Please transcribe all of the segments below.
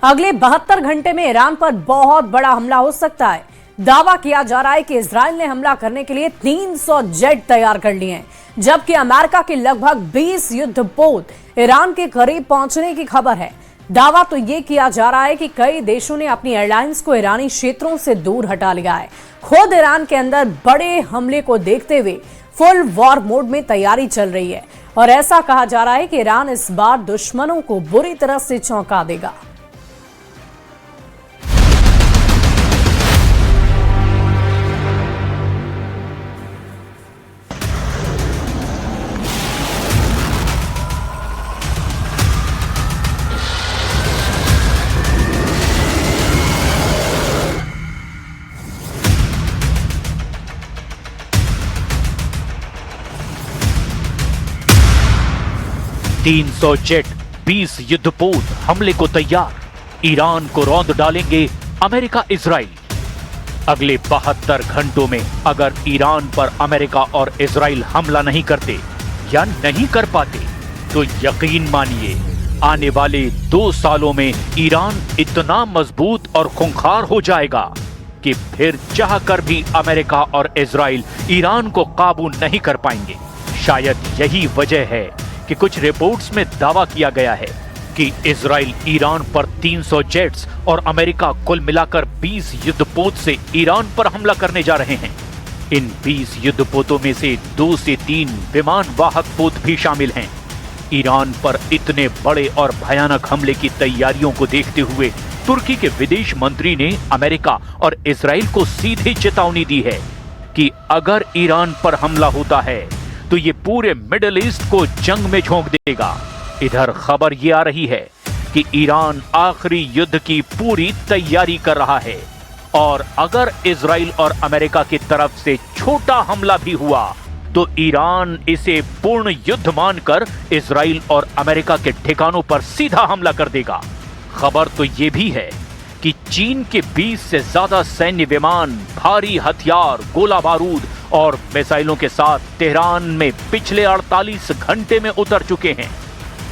अगले 72 घंटे में ईरान पर बहुत बड़ा हमला हो सकता है। दावा किया जा रहा है कि इजराइल ने हमला करने के लिए 300 जेट तैयार कर लिए हैं, जबकि अमेरिका के लगभग 20 युद्धपोत ईरान के करीब पहुंचने की खबर है। दावा तो यह किया जा रहा है कि कई देशों ने अपनी एयरलाइंस को ईरानी क्षेत्रों से दूर हटा लिया है। खुद ईरान के अंदर बड़े हमले को देखते हुए फुल वॉर मोड में तैयारी चल रही है और ऐसा कहा जा रहा है कि ईरान इस बार दुश्मनों को बुरी तरह से चौंका देगा। तीन 300 जेट, 20 युद्धपोत हमले को तैयार। ईरान को रौंद डालेंगे अमेरिका इजराइल। अगले 72 घंटों में अगर ईरान पर अमेरिका और इजराइल हमला नहीं करते या नहीं कर पाते तो यकीन मानिए आने वाले 2 सालों में ईरान इतना मजबूत और खूंखार हो जाएगा कि फिर चाहकर भी अमेरिका और इजराइल ईरान को काबू नहीं कर पाएंगे। शायद यही वजह है कि कुछ रिपोर्ट्स में दावा किया गया है कि इजराइल ईरान पर 300 जेट्स और अमेरिका कुल मिलाकर 20 युद्धपोत से ईरान पर हमला करने जा रहे हैं। इन 20 युद्धपोतों में से 2 से 3 विमान वाहक पोत भी शामिल हैं। ईरान पर इतने बड़े और भयानक हमले की तैयारियों को देखते हुए तुर्की के विदेश मंत्री ने अमेरिका और इजराइल को सीधे चेतावनी दी है कि अगर ईरान पर हमला होता है तो ये पूरे मिडिल ईस्ट को जंग में झोंक देगा। इधर खबर ये आ रही है कि ईरान आखिरी युद्ध की पूरी तैयारी कर रहा है और अगर इजराइल और अमेरिका की तरफ से छोटा हमला भी हुआ तो ईरान इसे पूर्ण युद्ध मानकर इजराइल और अमेरिका के ठिकानों पर सीधा हमला कर देगा। खबर तो ये भी है कि चीन के 20 से ज्यादा सैन्य विमान भारी हथियार, गोला बारूद और मिसाइलों के साथ तेहरान में पिछले 48 घंटे में उतर चुके हैं।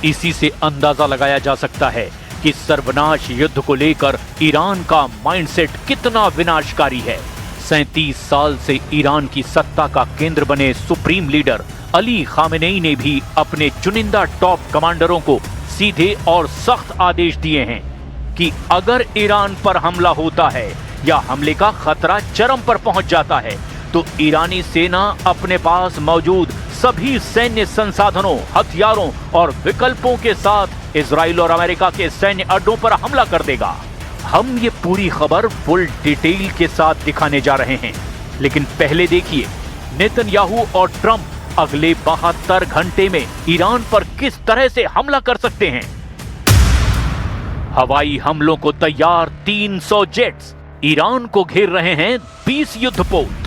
इसी से अंदाजा लगाया जा सकता है कि सर्वनाश युद्ध को लेकर ईरान का माइंडसेट कितना विनाशकारी है। 37 साल से ईरान की सत्ता का केंद्र बने सुप्रीम लीडर अली खामेनेई ने भी अपने चुनिंदा टॉप कमांडरों को सीधे और सख्त आदेश दिए हैं कि अगर ईरान पर हमला होता है या हमले का खतरा चरम पर पहुंच जाता है तो ईरानी सेना अपने पास मौजूद सभी सैन्य संसाधनों, हथियारों और विकल्पों के साथ इजराइल और अमेरिका के सैन्य अड्डों पर हमला कर देगा। हम ये पूरी खबर फुल डिटेल के साथ दिखाने जा रहे हैं, लेकिन पहले देखिए नेतन्याहू और ट्रंप अगले 72 घंटे में ईरान पर किस तरह से हमला कर सकते हैं। हवाई हमलों को तैयार 300 जेट्स, ईरान को घेर रहे हैं 20 युद्धपोत।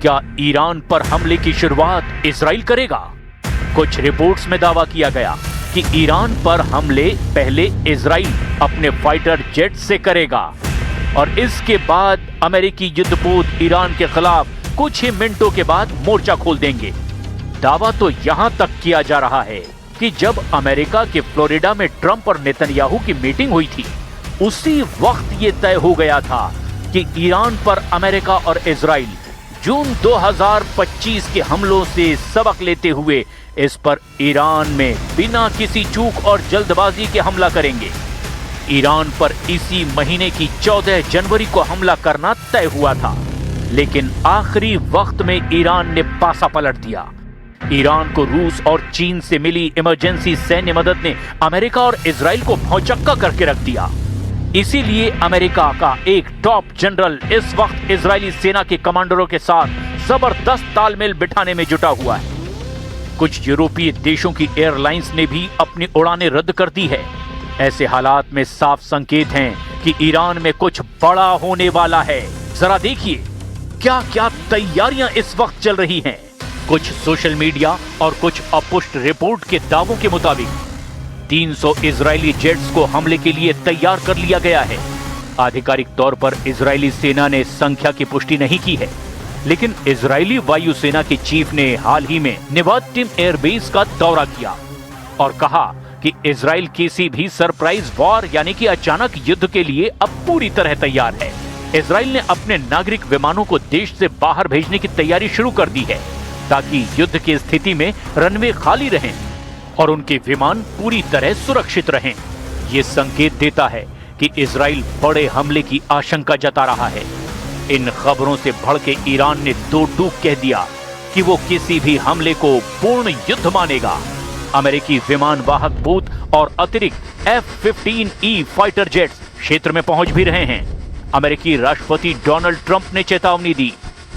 क्या ईरान पर हमले की शुरुआत इजराइल करेगा? कुछ रिपोर्ट्स में दावा किया गया कि ईरान पर हमले पहले इजराइल अपने फाइटर जेट से करेगा और इसके बाद अमेरिकी युद्धपोत ईरान के खिलाफ कुछ ही मिनटों के बाद मोर्चा खोल देंगे। दावा तो यहां तक किया जा रहा है कि जब अमेरिका के फ्लोरिडा में ट्रंप और नेतन्याहू की मीटिंग हुई थी, उसी वक्त ये तय हो गया था कि ईरान पर अमेरिका और इजराइल जून 2025 के हमलों से सबक लेते हुए इस पर ईरान में बिना किसी चूक और जल्दबाजी के हमला करेंगे। ईरान पर इसी महीने की 14 जनवरी को हमला करना तय हुआ था, लेकिन आखिरी वक्त में ईरान ने पासा पलट दिया। ईरान को रूस और चीन से मिली इमरजेंसी सैन्य मदद ने अमेरिका और इजराइल को भौचक्का करके रख दिया। इसीलिए अमेरिका का एक टॉप जनरल इस वक्त इजरायली सेना के कमांडरों के साथ जबरदस्त तालमेल बिठाने में जुटा हुआ है। कुछ यूरोपीय देशों की एयरलाइंस ने भी अपनी उड़ानें रद्द कर दी है। ऐसे हालात में साफ संकेत हैं कि ईरान में कुछ बड़ा होने वाला है। जरा देखिए क्या क्या तैयारियां इस वक्त चल रही हैं। कुछ सोशल मीडिया और कुछ अपुष्ट रिपोर्ट के दावों के मुताबिक 300 इजरायली जेट्स को हमले के लिए तैयार कर लिया गया है। आधिकारिक तौर पर इजरायली सेना ने संख्या की पुष्टि नहीं की है, लेकिन इजरायली वायुसेना के चीफ ने हाल ही में नेवातिम एयरबेस का दौरा किया और कहा कि इजराइल किसी भी सरप्राइज वॉर यानी कि अचानक युद्ध के लिए अब पूरी तरह तैयार है। इजराइल ने अपने नागरिक विमानों को देश से बाहर भेजने की तैयारी शुरू कर दी है ताकि युद्ध की स्थिति में रनवे खाली रहें और उनके विमान पूरी तरह सुरक्षित रहें। ये संकेत देता है कि इजराइल बड़े हमले की आशंका जता रहा है। इन खबरों से भड़के ईरान ने दो टूक कह दिया कि वो किसी भी हमले को पूर्ण युद्ध मानेगा। अमेरिकी विमान वाहक पोत और अतिरिक्त F-15E फाइटर जेट्स क्षेत्र में पहुंच भी रहे हैं। अमेरिकी राष्ट्रपति डोनाल्ड ट्रंप ने चेतावनी दी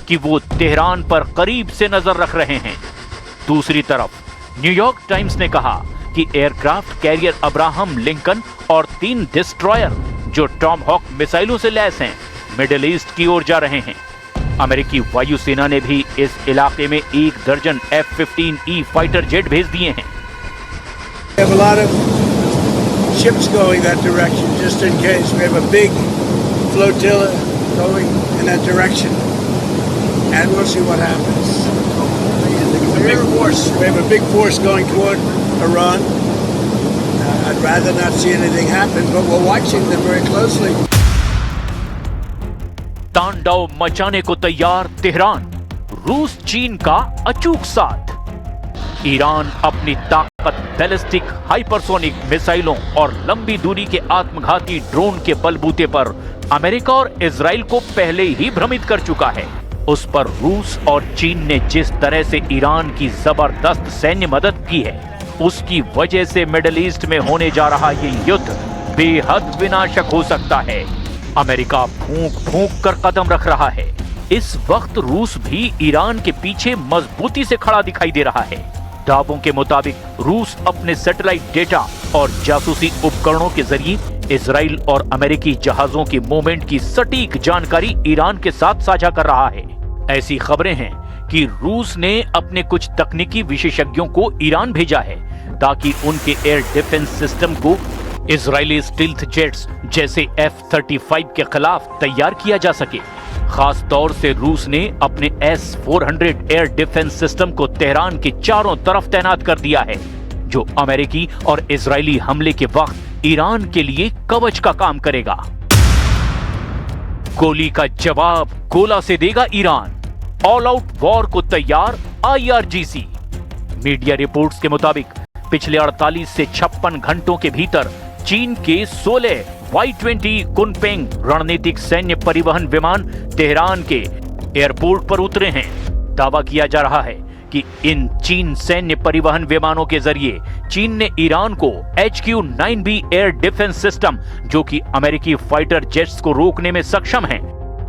कि वो तेहरान पर करीब से नजर रख रहे हैं। दूसरी तरफ न्यूयॉर्क टाइम्स ने कहा कि एयरक्राफ्ट कैरियर अब्राहम लिंकन और 3 डिस्ट्रॉयर जो टॉमहॉक मिसाइलों से लैस हैं मिडिल ईस्ट की ओर जा रहे हैं। अमेरिकी वायुसेना ने भी इस इलाके में 1 दर्जन F-15E फाइटर जेट भेज दिए हैं। We have a lot of ships going that direction just in case. We have a big flotilla going in that direction, and we'll see what happens. We have a big force going toward Iran. I'd rather not see anything happen, but we're watching them very closely. तांडव मचाने को तैयार Tehran, रूस चीन का अचूक साथ। Iran अपनी ताकत बैलिस्टिक हाइपरसोनिक मिसाइलों और लंबी दूरी के आत्मघाती ड्रोन के बलबूते पर अमेरिका और इजराइल को पहले ही भ्रमित कर चुका है। उस पर रूस और चीन ने जिस तरह से ईरान की जबरदस्त सैन्य मदद की है, उसकी वजह से मिडिल ईस्ट में होने जा रहा ये युद्ध बेहद विनाशक हो सकता है। अमेरिका फूंक फूंक कर कदम रख रहा है। इस वक्त रूस भी ईरान के पीछे मजबूती से खड़ा दिखाई दे रहा है। दावों के मुताबिक रूस अपने सैटेलाइट डेटा और जासूसी उपकरणों के जरिए इजराइल और अमेरिकी जहाजों की मूवमेंट की सटीक जानकारी ईरान के साथ साझा कर रहा है। ऐसी खबरें हैं कि रूस ने अपने कुछ तकनीकी विशेषज्ञों को ईरान भेजा है ताकि उनके एयर डिफेंस सिस्टम को इजरायली स्टील्थ जेट्स जैसे F-35 के खिलाफ तैयार किया जा सके। खास तौर से रूस ने अपने S-400 एयर डिफेंस सिस्टम को तेहरान के चारों तरफ तैनात कर दिया है, जो अमेरिकी और इजरायली हमले के वक्त ईरान के लिए कवच का काम करेगा। गोली का जवाब गोला से देगा ईरान, ऑल आउट वॉर को तैयार IRGC। मीडिया रिपोर्ट्स के मुताबिक पिछले 48 से 56 घंटों के भीतर चीन के 16 Y-20 कुनपेंग रणनीतिक सैन्य परिवहन विमान तेहरान के एयरपोर्ट पर उतरे हैं। दावा किया जा रहा है कि इन चीन सैन्य परिवहन विमानों के जरिए चीन ने ईरान को HQ-9B एयर डिफेंस सिस्टम, जो कि अमेरिकी फाइटर जेट्स को रोकने में सक्षम हैं,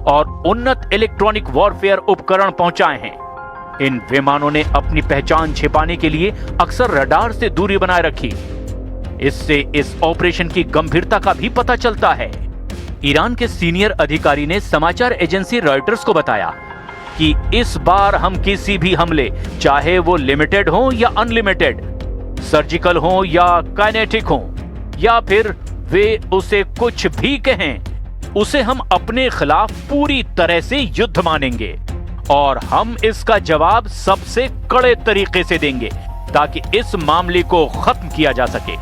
और उन्नत इलेक्ट्रॉनिक वॉरफेयर उपकरण पहुंचाए हैं। इन विमानों ने अपनी पहचान छिपाने के लिए अक्सर रडार से दूरी बनाए रखी। इससे इस ऑपरेशन की गंभीरता का भी पता चलता है। ईरान के सीनियर अधिकारी ने समाचार एजेंसी रॉयटर्स को बताया कि इस बार हम किसी भी हमले, चाहे वो लिमिटेड हो या अनलिमिटेड, सर्जिकल हो या काइनेटिक हो, या फिर वे उसे कुछ भी कहें, उसे हम अपने खिलाफ पूरी तरह से युद्ध मानेंगे और हम इसका जवाब सबसे कड़े तरीके से देंगे ताकि इस मामले को खत्म किया जा सके।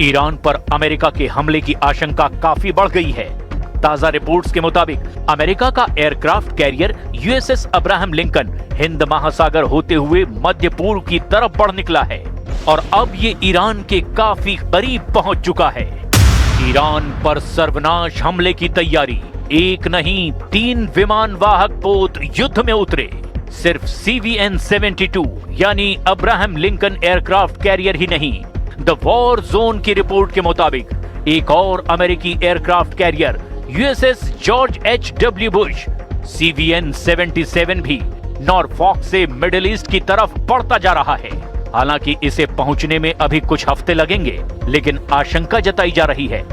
ईरान पर अमेरिका के हमले की आशंका काफी बढ़ गई है। ताजा रिपोर्ट्स के मुताबिक अमेरिका का aircraft carrier USS Abraham Lincoln Hind महासागर होते हुए मध्य पूर्व की तरफ बढ़ निकला है और अब ये ईरान के काफी करीब पहुंच चुका है। ईरान पर सर्वनाश हमले की तैयारी। एक नहीं 3 विमान वाहक पोत युद्ध में उतरे। सिर्फ CVN-72 यानी अब्राहम लिंकन एयरक्राफ्ट कैरियर ही नहीं, द वॉर जोन की रिपोर्ट के मुताबिक एक और अमेरिकी aircraft carrier USS George H.W. Bush CVN-77 भी नॉरफॉक से मिडिल ईस्ट की तरफ बढ़ता जा रहा है। हालांकि इसे पहुंचने में अभी कुछ हफ्ते लगेंगे, लेकिन आशंका जताई जा रही है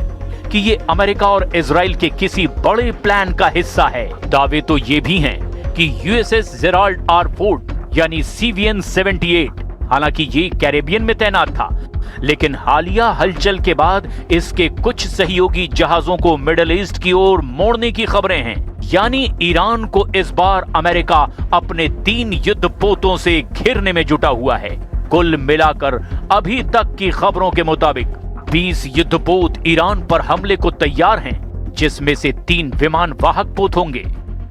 कि ये अमेरिका और इजराइल के किसी बड़े प्लान का हिस्सा है। दावे तो ये भी हैं कि USS जेराल्ड R. फोर्ड यानी CVN-78, हालांकि ये कैरेबियन में तैनात था, लेकिन हालिया हलचल के बाद इसके कुछ सहयोगी जहाजों को मिडिल ईस्ट की ओर मोड़ने की खबरें हैं। यानी ईरान को इस बार अमेरिका अपने 3 युद्धपोतों से घिरने में जुटा हुआ है। कुल मिलाकर अभी तक की खबरों के मुताबिक 20 युद्धपोत ईरान पर हमले को तैयार हैं, जिसमें से 3 विमान वाहक पोत होंगे।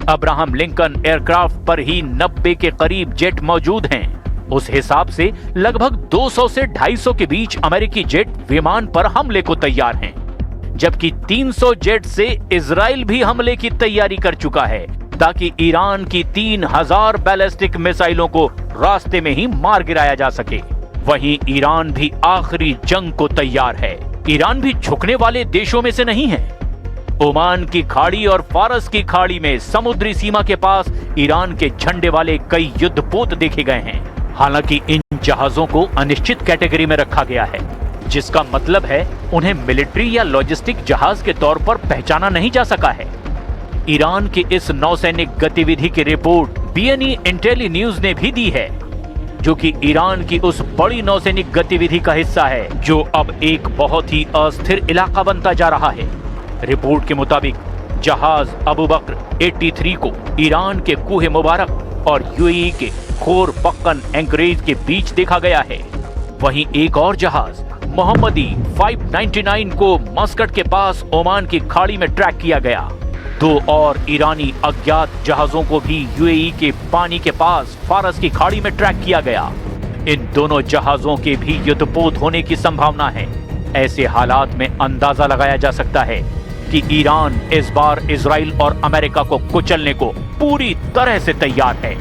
अब्राहम लिंकन एयरक्राफ्ट पर ही 90 के करीब जेट मौजूद हैं। उस हिसाब से लगभग 200 से 250 के बीच अमेरिकी जेट विमान पर हमले को तैयार हैं, जबकि 300 जेट से इजराइल भी हमले की तैयारी कर चुका है, ताकि ईरान की 3000 बैलिस्टिक मिसाइलों को रास्ते में ही मार गिराया जा सके। वहीं ईरान भी आखिरी जंग को तैयार है। ईरान भी झुकने वाले देशों में से नहीं है। ओमान की खाड़ी और फारस की खाड़ी में समुद्री सीमा के पास ईरान के झंडे वाले कई युद्धपोत देखे गए हैं। हालांकि इन जहाजों को अनिश्चित कैटेगरी में रखा गया है, जिसका मतलब है उन्हें मिलिट्री या लॉजिस्टिक जहाज के तौर पर पहचाना नहीं जा सका है। ईरान की इस नौसैनिक गतिविधि की रिपोर्ट BNE इंटेली न्यूज ने भी दी है, जो कि ईरान की उस बड़ी नौसैनिक गतिविधि का हिस्सा है जो अब एक बहुत ही अस्थिर इलाका बनता जा रहा है। रिपोर्ट के मुताबिक जहाज अबू बकर 83 को ईरान के कूहे मुबारक और UAE के खोर पक्कन एंकरेज के बीच देखा गया है। वहीं एक और जहाज मोहम्मदी 599 को मस्कट के पास ओमान की खाड़ी में ट्रैक किया गया। 2 और ईरानी अज्ञात जहाजों को भी UAE के पानी के पास फारस की खाड़ी में ट्रैक किया गया। इन दोनों जहाजों के भी युद्धपोत होने की संभावना है। ऐसे हालात में अंदाजा लगाया जा सकता है कि ईरान इस बार इजराइल और अमेरिका को कुचलने को पूरी तरह से तैयार है।